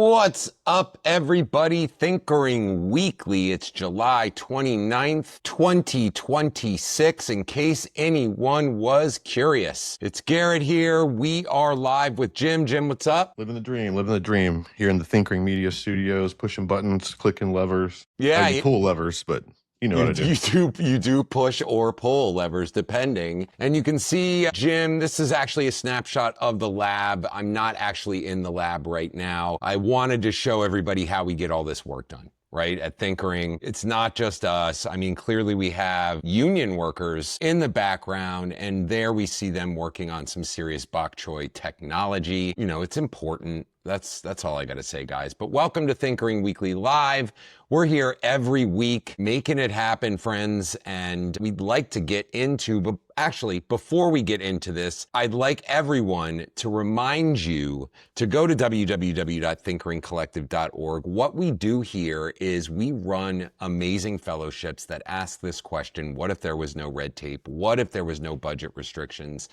What's up, everybody? Thinkering Weekly. It's July 29th, 2026, in case anyone was curious. It's Garrett here. We are live with Jim. Jim, what's up? Living the dream here in the Thinkering Media Studios, pushing buttons, clicking levers. Yeah, You pull levers, but you know what I do. You do push or pull levers depending. And you can see, Jim, this is actually a snapshot of the lab. I'm not actually in the lab right now. I wanted to show everybody how we get all this work done. Right? At Thinkering, it's not just us. I mean, clearly we have union workers in the background, and there we see them working on some serious bok choy technology. You know, it's important. That's all I got to say, guys. But welcome to Thinkering Weekly Live. We're here every week making it happen, friends, and we'd like to get into, but actually, before we get into this, I'd like everyone to remind you to go to www.thinkeringcollective.org. What we do here is we run amazing fellowships that ask this question: what if there was no red tape? What if there was no budget restrictions?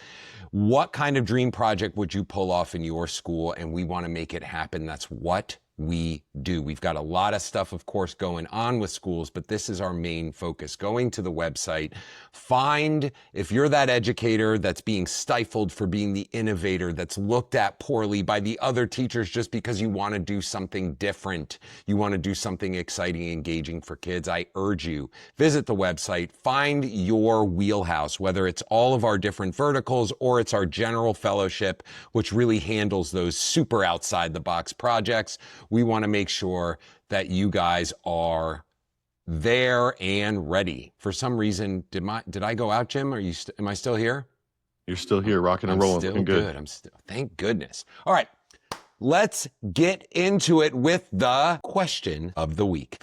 What kind of dream project would you pull off in your school? And we want to make it happen. That's what we do. We've got a lot of stuff, of course, going on with schools, but this is our main focus. Going to the website, find, if you're that educator that's being stifled for being the innovator, that's looked at poorly by the other teachers just because you want to do something different, you want to do something exciting, engaging for kids, I urge you, visit the website, find your wheelhouse, whether it's all of our different verticals or it's our general fellowship, which really handles those super outside the box projects. We want to make sure that you guys are there and ready. For some reason, did I go out, Jim? Am I still here? You're still here, rocking and rolling. I'm still good. Thank goodness. All right, let's get into it with the question of the week.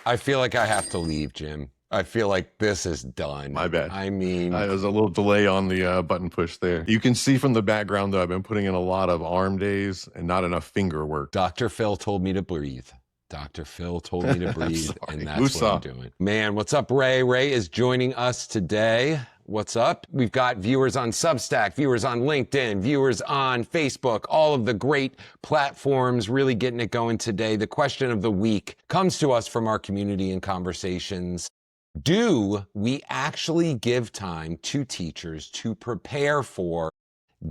I feel like I have to leave, Jim. I feel like this is done. My bad. I mean, there's a little delay on the button push there. You can see from the background, though, I've been putting in a lot of arm days and not enough finger work. Dr. Phil told me to breathe. Dr. Phil told me to breathe, and that's what I'm doing. Man, what's up, Ray? Ray is joining us today. What's up? We've got viewers on Substack, viewers on LinkedIn, viewers on Facebook, all of the great platforms really getting it going today. The question of the week comes to us from our community and conversations. Do we actually give time to teachers to prepare for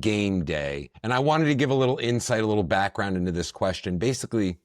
game day? And I wanted to give a little insight, a little background into this question. Basically,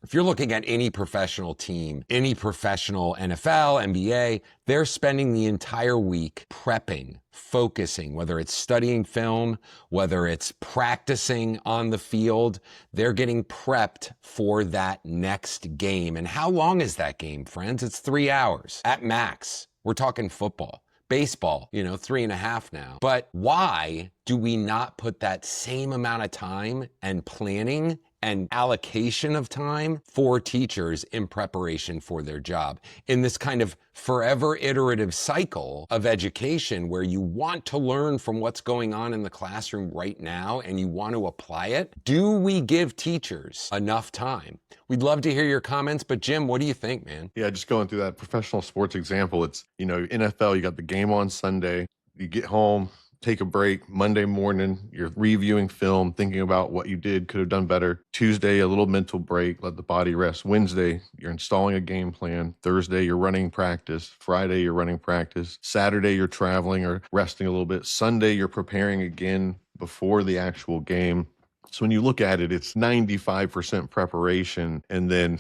if you're looking at any professional team, any professional NFL, NBA, they're spending the entire week prepping, focusing, whether it's studying film, whether it's practicing on the field, they're getting prepped for that next game. And how long is that game, friends? It's 3 hours at max. We're talking football. Baseball, 3.5 now. But why do we not put that same amount of time and planning and allocation of time for teachers in preparation for their job in this kind of forever iterative cycle of education where you want to learn from what's going on in the classroom right now and you want to apply it? Do we give teachers enough time? We'd love to hear your comments, but Jim, what do you think, man? Yeah, just going through that professional sports example, it's, NFL, you got the game on Sunday, you get home, take a break. Monday morning, you're reviewing film, thinking about what you could have done better. Tuesday, a little mental break, let the body rest. Wednesday, you're installing a game plan. Thursday, you're running practice. Friday, you're running practice. Saturday, you're traveling or resting a little bit. Sunday, you're preparing again before the actual game. So when you look at it, it's 95% preparation and then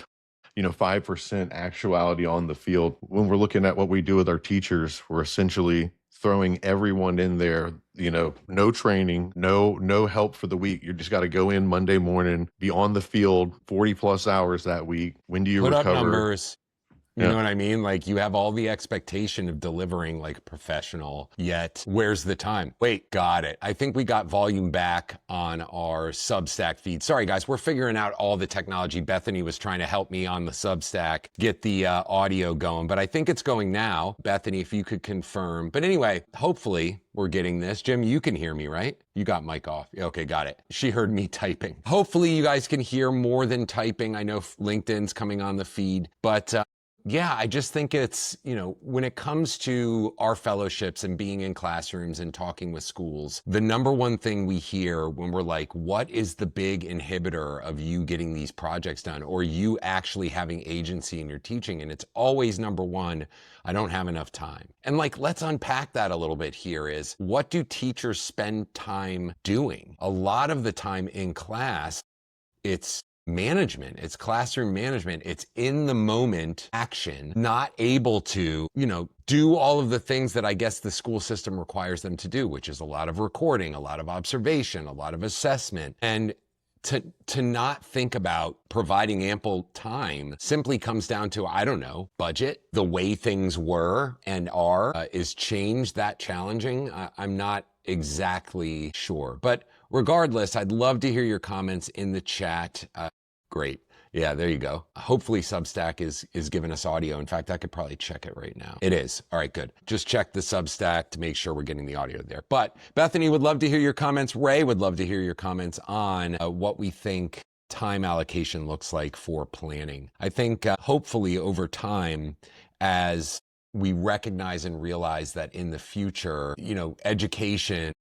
5% actuality on the field. When we're looking at what we do with our teachers, we're essentially throwing everyone in there, no training, no help for the week. You just got to go in Monday morning, be on the field 40 plus hours that week. When do you recover? Put up numbers. You know what I mean? Like, you have all the expectation of delivering like professional, yet where's the time? Wait, got it. I think we got volume back on our Substack feed. Sorry, guys, we're figuring out all the technology. Bethany was trying to help me on the Substack get the audio going, but I think it's going now. Bethany, if you could confirm. But anyway, hopefully we're getting this. Jim, you can hear me, right? You got mic off. Okay, got it. She heard me typing. Hopefully you guys can hear more than typing. I know LinkedIn's coming on the feed, but Yeah, I just think it's, when it comes to our fellowships and being in classrooms and talking with schools, the number one thing we hear when we're like, what is the big inhibitor of you getting these projects done or you actually having agency in your teaching? And it's always number one, I don't have enough time. And let's unpack that a little bit here is what do teachers spend time doing? A lot of the time in class, it's management, it's classroom management, it's in the moment action, not able to, do all of the things that I guess the school system requires them to do, which is a lot of recording, a lot of observation, a lot of assessment. And to not think about providing ample time simply comes down to, I don't know, budget. The way things were and are, is change that challenging? I'm not exactly sure. But regardless, I'd love to hear your comments in the chat. Great. Yeah, there you go. Hopefully Substack is giving us audio. In fact, I could probably check it right now. It is. All right, good. Just check the Substack to make sure we're getting the audio there. But Bethany would love to hear your comments. Ray would love to hear your comments on what we think time allocation looks like for planning. I think hopefully over time, as we recognize and realize that in the future, education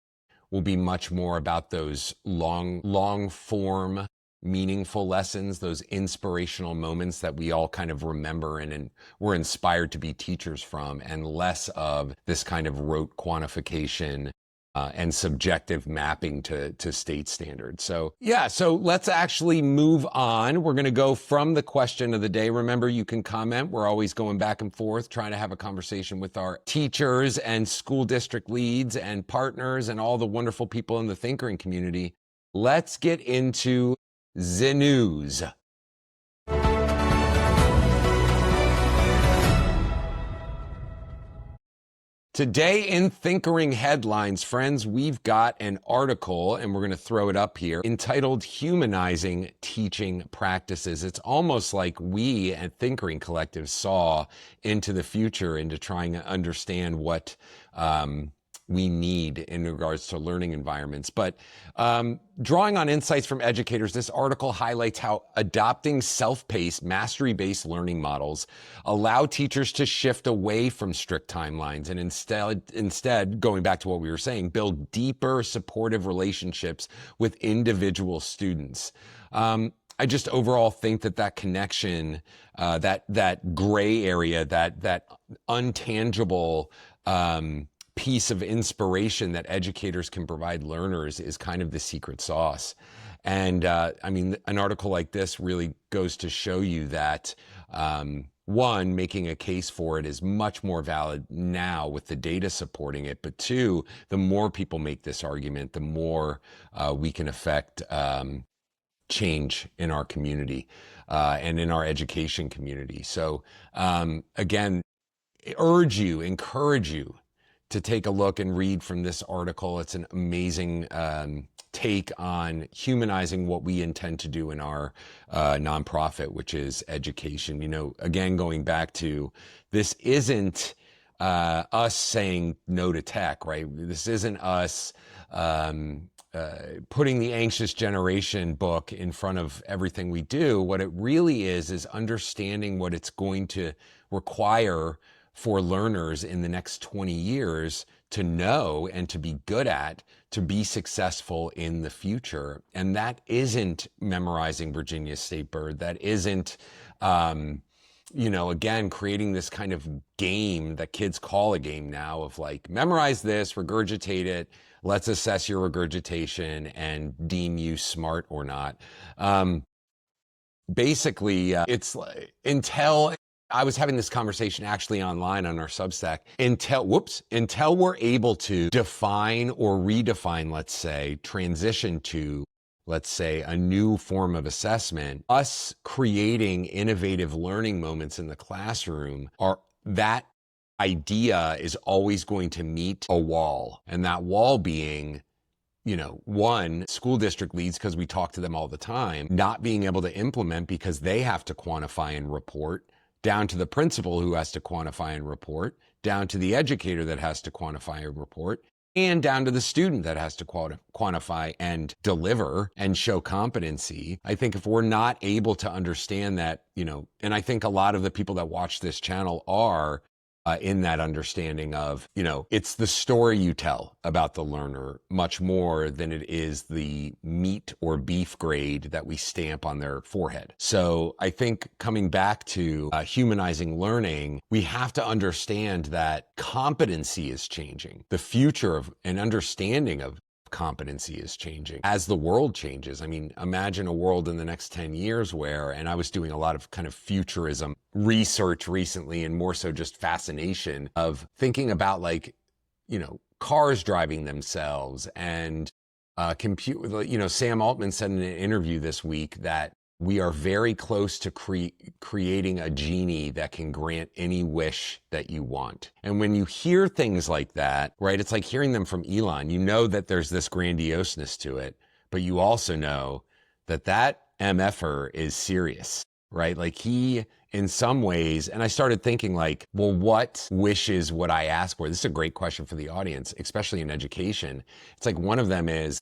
will be much more about those long form meaningful lessons, those inspirational moments that we all kind of remember and we're inspired to be teachers from, and less of this kind of rote quantification and subjective mapping to state standards. So let's actually move on. We're going to go from the question of the day. Remember, you can comment. We're always going back and forth, trying to have a conversation with our teachers and school district leads and partners and all the wonderful people in the Thinkering community. Let's get into the news. Today in Thinkering Headlines, friends, we've got an article, and we're going to throw it up here, entitled Humanizing Teaching Practices. It's almost like we at Thinkering Collective saw into the future, into trying to understand what we need in regards to learning environments. But drawing on insights from educators, this article highlights how adopting self-paced, mastery-based learning models allow teachers to shift away from strict timelines and instead, going back to what we were saying, build deeper supportive relationships with individual students. I just overall think that connection, that gray area, that untangible piece of inspiration that educators can provide learners is kind of the secret sauce. And an article like this really goes to show you that one, making a case for it is much more valid now with the data supporting it. But two, the more people make this argument, the more we can affect change in our community and in our education community. So again, encourage you to take a look and read from this article. It's an amazing take on humanizing what we intend to do in our nonprofit, which is education. Again, going back to, this isn't us saying no to tech, right? This isn't us putting the Anxious Generation book in front of everything we do. What it really is understanding what it's going to require for learners in the next 20 years to know and to be good at, to be successful in the future. And that isn't memorizing Virginia State Bird. That isn't, again, creating this kind of game that kids call a game now of memorize this, regurgitate it, let's assess your regurgitation and deem you smart or not. Basically, it's until I was having this conversation actually online on our Substack, until we're able to define or redefine, let's say, transition to, let's say, a new form of assessment, us creating innovative learning moments in the classroom, that idea is always going to meet a wall. And that wall being, one, school district leads, because we talk to them all the time, not being able to implement because they have to quantify and report, down to the principal who has to quantify and report, down to the educator that has to quantify and report, and down to the student that has to quantify and deliver and show competency. I think if we're not able to understand that, and I think a lot of the people that watch this channel are in that understanding of, it's the story you tell about the learner much more than it is the meat or beef grade that we stamp on their forehead. So I think coming back to humanizing learning, we have to understand that competency is changing. The future of an understanding of competency is changing as the world changes. I mean, imagine a world in the next 10 years where, and I was doing a lot of kind of futurism research recently, and more so just fascination of thinking about cars driving themselves and Sam Altman said in an interview this week that we are very close to creating a genie that can grant any wish that you want. And when you hear things like that, right, it's like hearing them from Elon. You know that there's this grandioseness to it, but you also know that MFer is serious, right? Like he, in some ways, and I started thinking well, what wishes would I ask for? This is a great question for the audience, especially in education. It's like one of them is,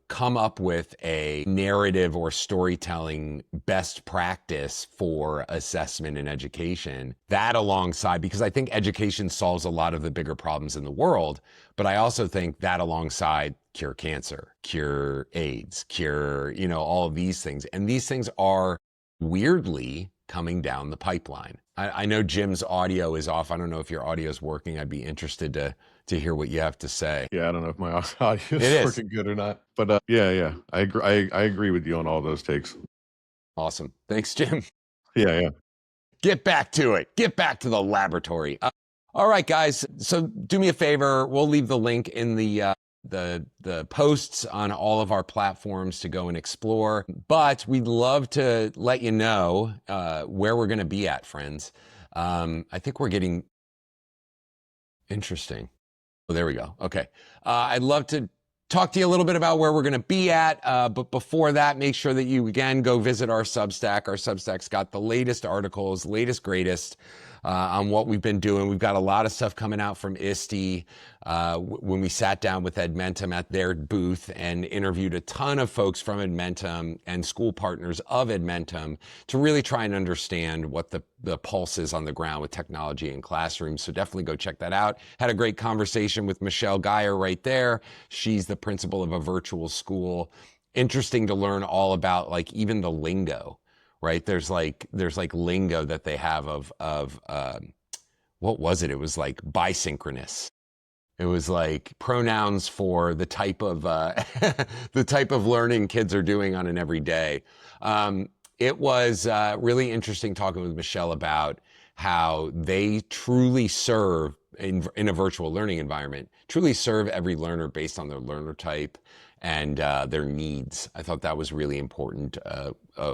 come up with a narrative or storytelling best practice for assessment in education. That alongside, because I think education solves a lot of the bigger problems in the world, but I also think that alongside cure cancer, cure AIDS, cure, all of these things. And these things are weirdly coming down the pipeline. I know Jim's audio is off. I don't know if your audio is working. I'd be interested to hear what you have to say. Yeah, I don't know if my audio is working good or not, but yeah, I agree with you on all those takes. Awesome. Thanks, Jim. Yeah. Get back to it. Get back to the laboratory. All right, guys. So do me a favor. We'll leave the link in the posts on all of our platforms to go and explore, but we'd love to let you know where we're going to be at, friends. I think we're getting interesting. Oh, there we go. Okay. I'd love to talk to you a little bit about where we're going to be at. But before that, make sure that you, again, go visit our Substack. Our Substack's got the latest articles, latest, greatest on what we've been doing. We've got a lot of stuff coming out from ISTE. When we sat down with Edmentum at their booth and interviewed a ton of folks from Edmentum and school partners of Edmentum to really try and understand what the pulse is on the ground with technology in classrooms. So definitely go check that out. Had a great conversation with Michelle Geyer right there. She's the principal of a virtual school. Interesting to learn all about even the lingo, right? There's lingo that they have of what was it? It was bisynchronous. It was pronouns for the type of the type of learning kids are doing on an everyday. It was really interesting talking with Michelle about how they truly serve in a virtual learning environment, truly serve every learner based on their learner type and their needs. I thought that was really important,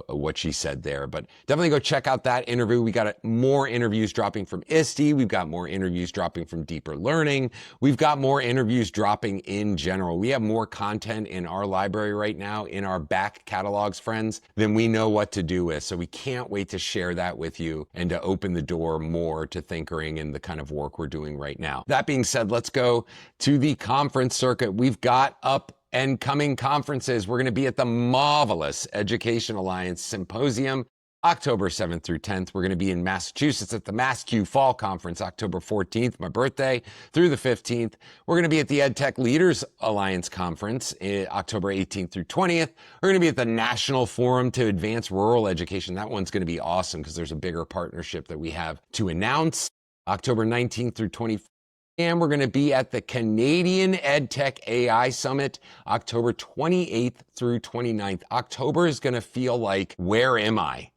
what she said there. But definitely go check out that interview. We got more interviews dropping from ISTE. We've got more interviews dropping from Deeper Learning. We've got more interviews dropping in general. We have more content in our library right now, in our back catalogs, friends, than we know what to do with. So we can't wait to share that with you and to open the door more to Thinkering and the kind of work we're doing right now. That being said, let's go to the conference circuit. We've got up and coming conferences. We're going to be at the marvelous Education Alliance Symposium, October 7th through 10th. We're going to be in Massachusetts at the MassQ Fall Conference, October 14th, my birthday, through the 15th. We're going to be at the EdTech Leaders Alliance Conference, October 18th through 20th. We're going to be at the National Forum to Advance Rural Education. That one's going to be awesome because there's a bigger partnership that we have to announce, October 19th through 24th. And we're going to be at the Canadian EdTech AI Summit, October 28th through 29th. October is going to feel like, where am I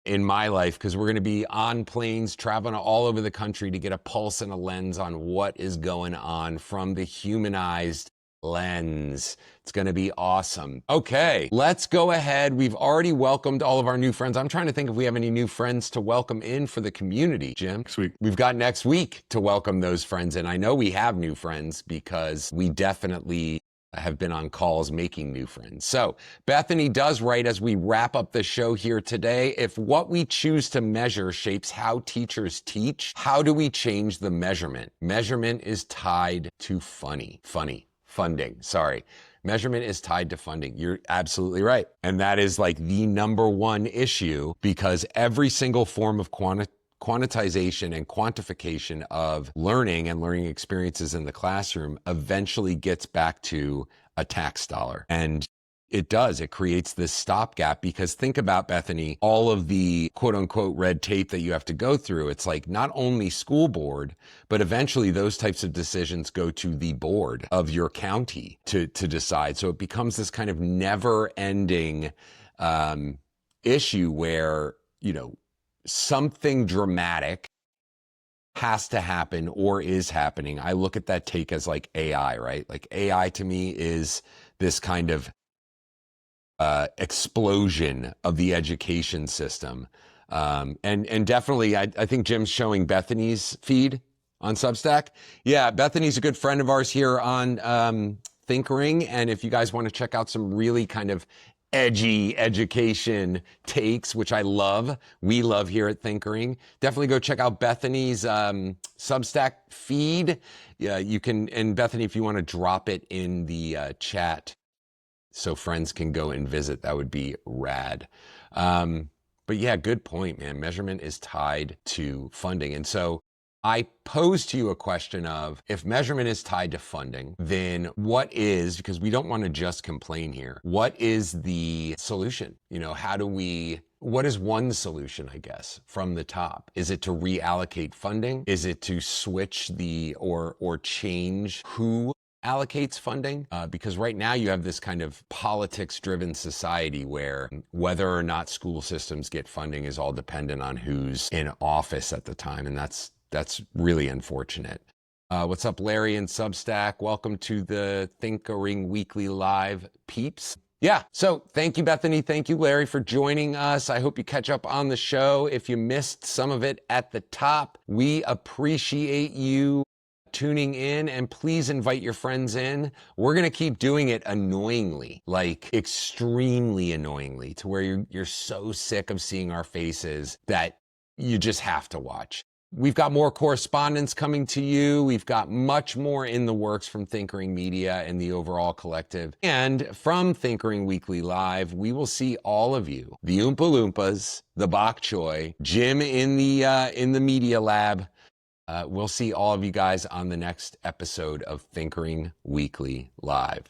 in my life? Because we're going to be on planes, traveling all over the country to get a pulse and a lens on what is going on from the humanized lens. It's going to be awesome. Okay, let's go ahead. We've already welcomed all of our new friends. I'm trying to think if we have any new friends to welcome in for the community, Jim. Next week. We've got next week to welcome those friends in. I know we have new friends because we definitely have been on calls making new friends. So Bethany does write as we wrap up the show here today, if what we choose to measure shapes how teachers teach, how do we change the measurement? Measurement is tied to funding. Measurement is tied to funding. You're absolutely right. And that is like the number one issue, because every single form of quantitization and quantification of learning and learning experiences in the classroom eventually gets back to a tax dollar. And it does. It creates this stopgap, because think about, Bethany, all of the quote unquote red tape that you have to go through. It's like not only school board, but eventually those types of decisions go to the board of your county to decide. So it becomes this kind of never ending issue where, something dramatic has to happen or is happening. I look at that take as like AI, right? Like AI to me is this kind of explosion of the education system. And definitely, I think Jim's showing Bethany's feed on Substack. Yeah, Bethany's a good friend of ours here on Thinkering. And if you guys want to check out some really kind of edgy education takes, which I love, we love here at Thinkering, definitely go check out Bethany's Substack feed. Yeah, you can, and Bethany, if you want to drop it in the chat so friends can go and visit, that would be rad. But yeah, good point, man. Measurement is tied to funding. And so I pose to you a question of, if measurement is tied to funding, then what is, because we don't want to just complain here, what is the solution? What is one solution, I guess, from the top? Is it to reallocate funding? Is it to switch or change who allocates funding? Because right now you have this kind of politics-driven society where whether or not school systems get funding is all dependent on who's in office at the time, and that's really unfortunate. What's up, Larry and Substack? Welcome to the Thinkering Weekly Live, peeps. Yeah, so thank you, Bethany. Thank you, Larry, for joining us. I hope you catch up on the show. If you missed some of it at the top, we appreciate you tuning in, and please invite your friends in. We're going to keep doing it annoyingly, like extremely annoyingly, to where you're so sick of seeing our faces that you just have to watch. We've got more correspondence coming to you. We've got much more in the works from Thinkering Media and the overall collective. And from Thinkering Weekly Live, we will see all of you, the Oompa Loompas, the Bok Choy, Jim in the Media Lab. We'll see all of you guys on the next episode of Thinkering Weekly Live.